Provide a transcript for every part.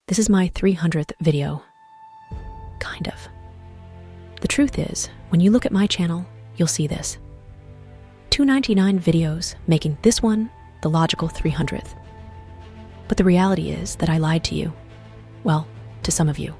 This is my 300th video. Kind of. The truth is, when you look at my channel, you'll see this. 299 videos, making this one the logical 300th. But the reality is that I lied to you. Well, to some of you.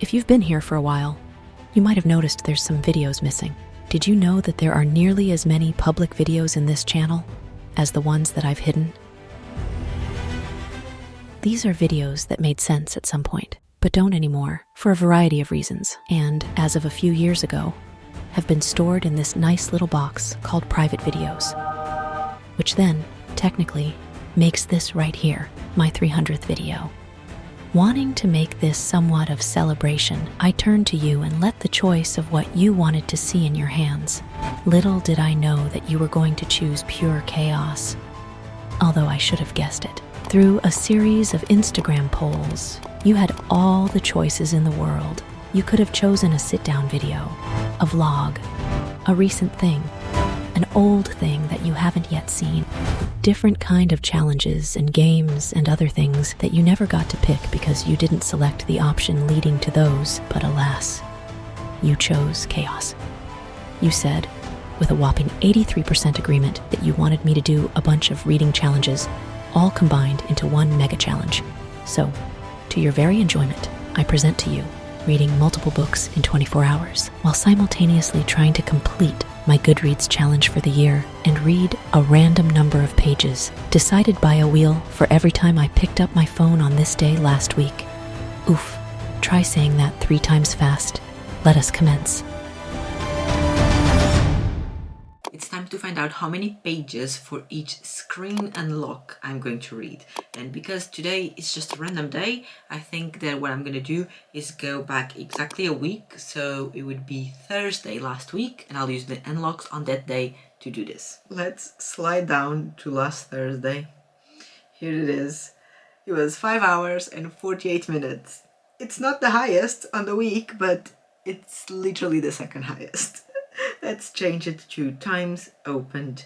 If you've been here for a while, you might have noticed there's some videos missing. Did you know that there are nearly as many public videos in this channel as the ones that I've hidden? These are videos that made sense at some point, but don't anymore for a variety of reasons, and as of a few years ago, have been stored in this nice little box called private videos, which then, technically, makes this right here my 300th video. Wanting to make this somewhat of celebration, I turned to you and let the choice of what you wanted to see in your hands. Little did I know that you were going to choose pure chaos, although I should have guessed it. Through a series of Instagram polls, you had all the choices in the world. You could have chosen a sit-down video, a vlog, a recent thing, an old thing that you haven't yet seen, different kind of challenges and games and other things that you never got to pick because you didn't select the option leading to those, but alas, you chose chaos. You said, with a whopping 83% agreement, that you wanted me to do a bunch of reading challenges, all combined into one mega challenge. So, to your very enjoyment, I present to you reading multiple books in 24 hours, while simultaneously trying to complete my Goodreads challenge for the year and read a random number of pages, decided by a wheel for every time I picked up my phone on this day last week. Oof, try saying that 3 times fast. Let us commence. It's time to find out how many pages for each screen unlock I'm going to read. And because today is just a random day, I think that what I'm going to do is go back exactly a week. So it would be Thursday last week, and I'll use the unlocks on that day to do this. Let's slide down to last Thursday. Here it is. It was 5 hours and 48 minutes. It's not the highest on the week, but it's literally the second highest. Let's change it to times opened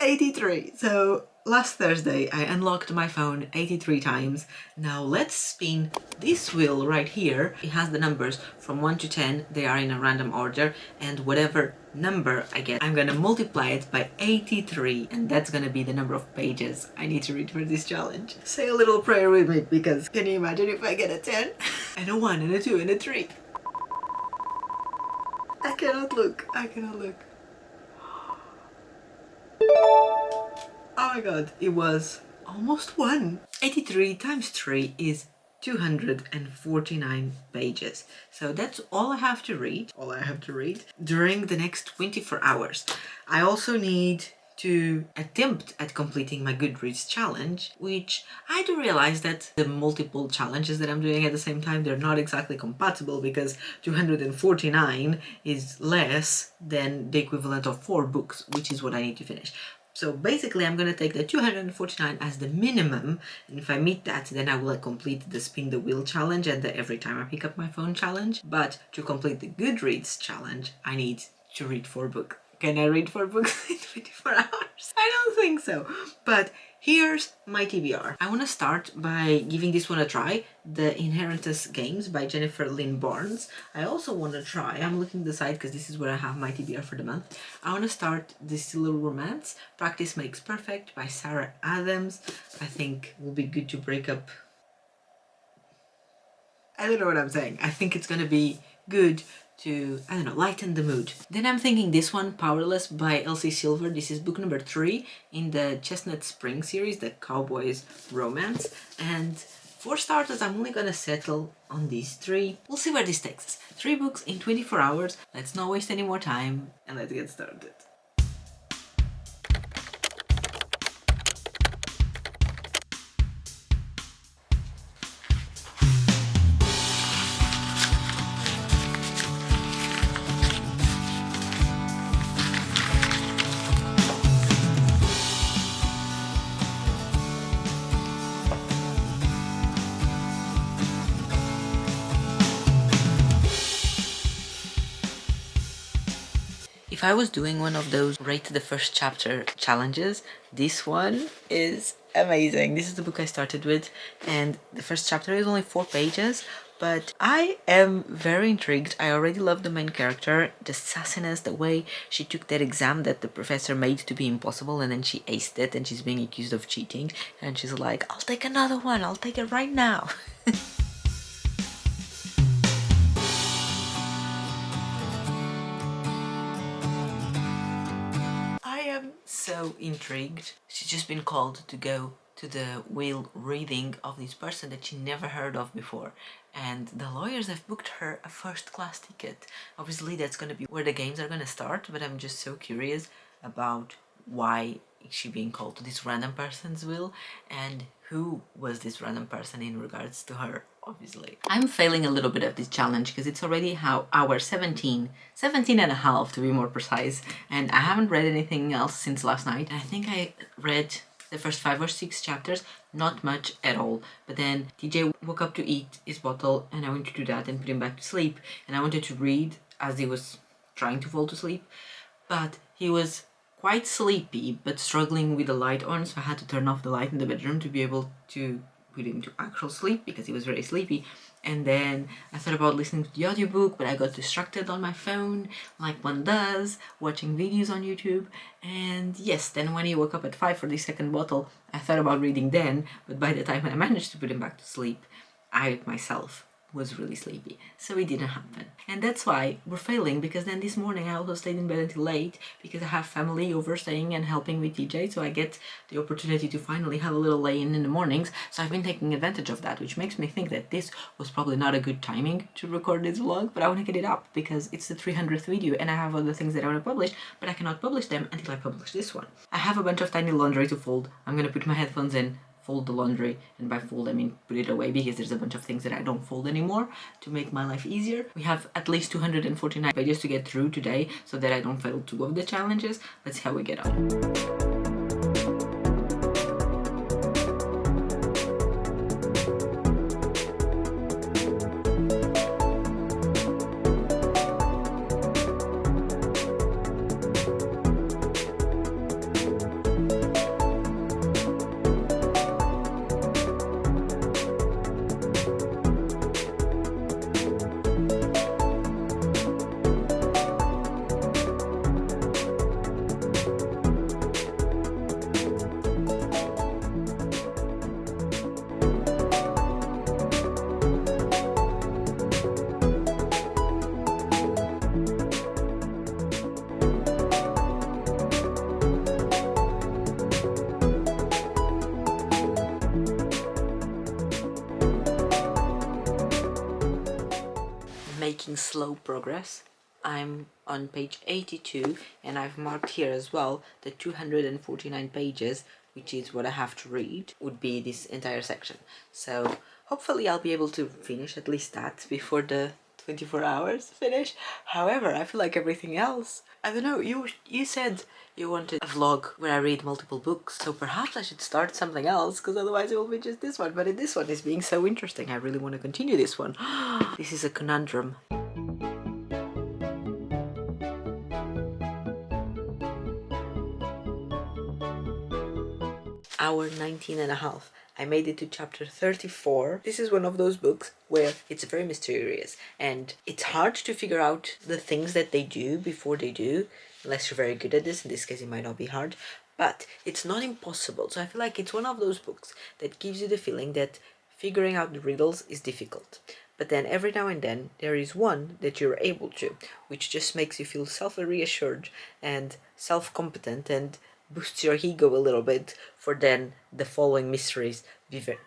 83. So last Thursday I unlocked my phone 83 times. Now let's spin this wheel right here. It has the numbers from 1 to 10. They are in a random order, and whatever number I get, I'm gonna multiply it by 83, and that's gonna be the number of pages I need to read for this challenge. Say a little prayer with me, because can you imagine if I get a 10 and a 1 and a 2 and a 3? I cannot look. Oh my god, it was almost 1. 83 times 3 is 249 pages. So that's all I have to read. During the next 24 hours. I also need to attempt at completing my Goodreads challenge, which I do realize that the multiple challenges that I'm doing at the same time, they're not exactly compatible, because 249 is less than the equivalent of 4 books, which is what I need to finish. So basically I'm going to take the 249 as the minimum, and if I meet that, then I will complete the spin the wheel challenge and the every time I pick up my phone challenge. But to complete the Goodreads challenge, I need to read 4 books. Can I read 4 books in 24 hours? I don't think so. But here's my TBR. I want to start by giving this one a try. The Inheritance Games by Jennifer Lynn Barnes. I also want to try, I'm looking at the side because this is where I have my TBR for the month. I want to start This Little Romance, Practice Makes Perfect by Sarah Adams. I think will be good to break up. I don't know what I'm saying. I think it's going to be good to, I don't know, lighten the mood. Then I'm thinking this one, Powerless by Elsie Silver. This is book number 3 in the Chestnut Spring series, the Cowboys romance. And for starters, I'm only gonna settle on these 3. We'll see where this takes us. 3 books in 24 hours. Let's not waste any more time and let's get started. If I was doing one of those rate the first chapter challenges, this one is amazing. This is the book I started with, and the first chapter is only 4 pages, but I am very intrigued. I already love the main character, the sassiness, the way she took that exam that the professor made to be impossible, and then she aced it, and she's being accused of cheating, and she's like, I'll take another one, I'll take it right now. I am so intrigued. She's just been called to go to the will reading of this person that she never heard of before, and the lawyers have booked her a first-class ticket. Obviously that's going to be where the games are going to start, but I'm just so curious about why is she being called to this random person's will, and who was this random person in regards to her. Obviously I'm failing a little bit of this challenge because it's already hour 17 and a half to be more precise, and I haven't read anything else since last night. I think I read the first 5 or 6 chapters, not much at all, but then TJ woke up to eat his bottle and I went to do that and put him back to sleep, and I wanted to read as he was trying to fall to sleep, but he was quite sleepy but struggling with the light on, so I had to turn off the light in the bedroom to be able to put him to actual sleep because he was very sleepy. And then I thought about listening to the audiobook, but I got distracted on my phone like one does, watching videos on YouTube. And yes, then when he woke up at 5 for the second bottle, I thought about reading then, but by the time I managed to put him back to sleep, I myself was really sleepy, so it didn't happen. And that's why we're failing, because then this morning I also stayed in bed until late because I have family over staying and helping with TJ, so I get the opportunity to finally have a little lay-in the mornings, so I've been taking advantage of that, which makes me think that this was probably not a good timing to record this vlog, but I want to get it up because it's the 300th video and I have other things that I want to publish, but I cannot publish them until I publish this one. I have a bunch of tiny laundry to fold. I'm gonna put my headphones in, fold the laundry, and by fold I mean put it away because there's a bunch of things that I don't fold anymore to make my life easier. We have at least 249 pages to get through today so that I don't fail 2 of the challenges. Let's see how we get on. Making slow progress. I'm on page 82 and I've marked here as well the 249 pages, which is what I have to read, would be this entire section. So hopefully I'll be able to finish at least that before the 24 hours finish. However, I feel like everything else, I don't know, you said you wanted a vlog where I read multiple books, so perhaps I should start something else, because otherwise it will be just this one. But this one is being so interesting, I really want to continue this one. This is a conundrum. Hour 19 and a half. I made it to chapter 34. This is one of those books where it's very mysterious and it's hard to figure out the things that they do before they do, unless you're very good at this. In this case it might not be hard, but it's not impossible. So I feel like it's one of those books that gives you the feeling that figuring out the riddles is difficult. But then every now and then there is one that you're able to, which just makes you feel self-reassured and self-competent and boosts your ego a little bit for then the following mysteries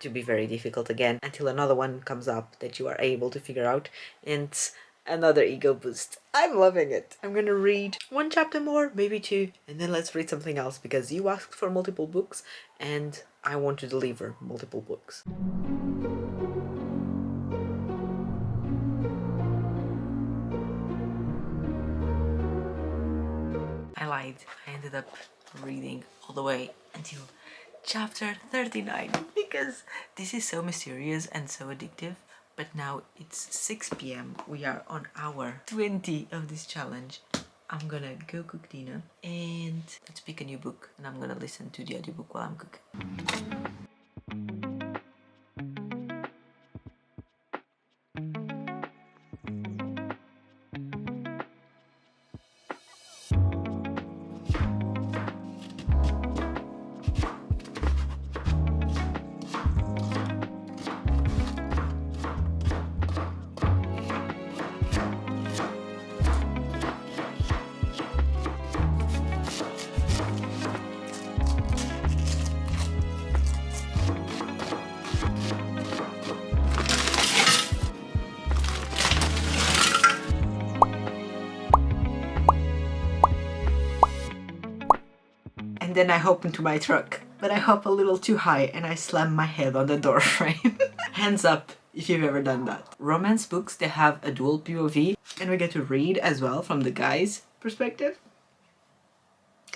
to be very difficult again, until another one comes up that you are able to figure out, and another ego boost. I'm loving it. I'm gonna read 1 chapter more, maybe 2, and then let's read something else because you asked for multiple books and I want to deliver multiple books. I lied. I ended up reading all the way until chapter 39 because this is so mysterious and so addictive. But now it's 6 p.m. We are on hour 20 of this challenge. I'm gonna go cook dinner and let's pick a new book, and I'm gonna listen to the audiobook while I'm cooking. and then I hop into my truck. But I hop a little too high and I slam my head on the door frame. Hands up if you've ever done that. Romance books, they have a dual POV and we get to read as well from the guy's perspective.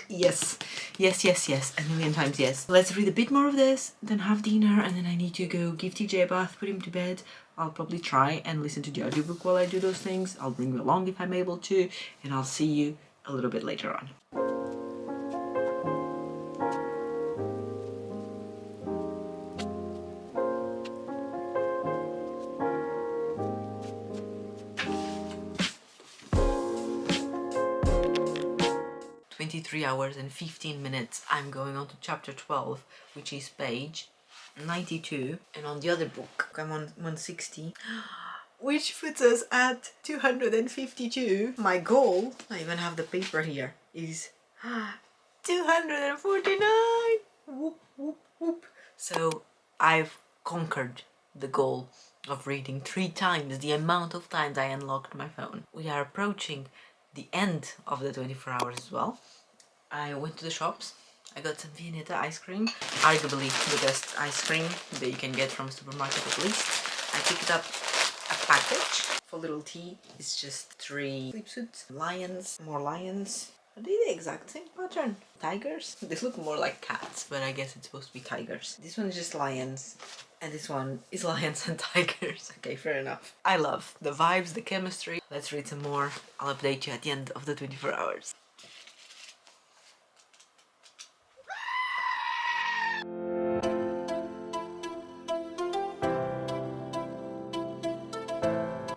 Yes, yes, yes, yes, a million times yes. Let's read a bit more of this, then have dinner, and then I need to go give TJ a bath, put him to bed. I'll probably try and listen to the audiobook while I do those things. I'll bring you along if I'm able to, and I'll see you a little bit later on. 23 hours and 15 minutes. I'm going on to chapter 12, which is page 92. And on the other book, I'm on 160, which puts us at 252. My goal, I even have the paper here, is 249. Whoop, whoop, whoop. So I've conquered the goal of reading 3 times the amount of times I unlocked my phone. We are approaching the end of the 24 hours as well. I went to the shops. I got some Viennetta ice cream, arguably the best ice cream that you can get from a supermarket at least. I picked up a package for little T. It's just 3 sleepsuits, lions, more lions. Are they the exact same pattern? Tigers? They look more like cats, but I guess it's supposed to be tigers. This one is just lions, and this one is lions and tigers. Okay, fair enough. I love the vibes, the chemistry. Let's read some more. I'll update you at the end of the 24 hours.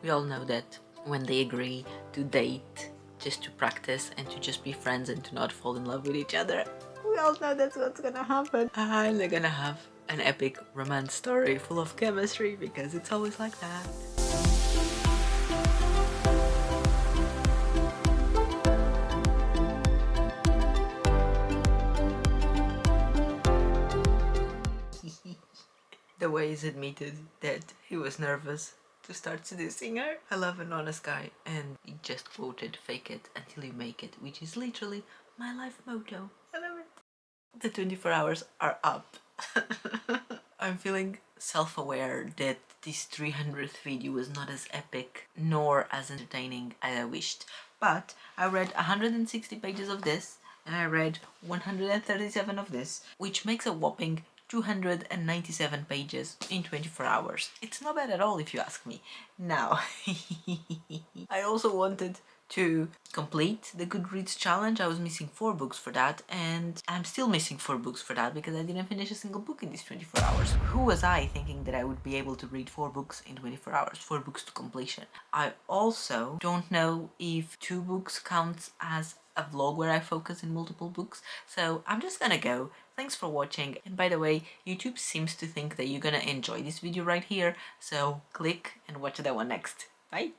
We all know that when they agree to date just to practice and to just be friends and to not fall in love with each other, we all know that's what's gonna happen. And they're gonna have an epic romance story full of chemistry because it's always like that. The way he's admitted that he was nervous to start seducing her. I love an honest guy, and he just quoted "fake it until you make it," which is literally my life motto. I love it. The 24 hours are up. I'm feeling self-aware that this 300th video was not as epic nor as entertaining as I wished, but I read 160 pages of this and I read 137 of this, which makes a whopping 297 pages in 24 hours. It's not bad at all if you ask me. Now, I also wanted to complete the Goodreads challenge. I was missing 4 books for that, and I'm still missing 4 books for that because I didn't finish a single book in these 24 hours. Who was I thinking that I would be able to read 4 books in 24 hours? 4 books to completion. I also don't know if 2 books counts as a vlog where I focus in multiple books, so I'm just gonna go. Thanks for watching, and by the way, YouTube seems to think that you're gonna enjoy this video right here, so click and watch that one next. Bye!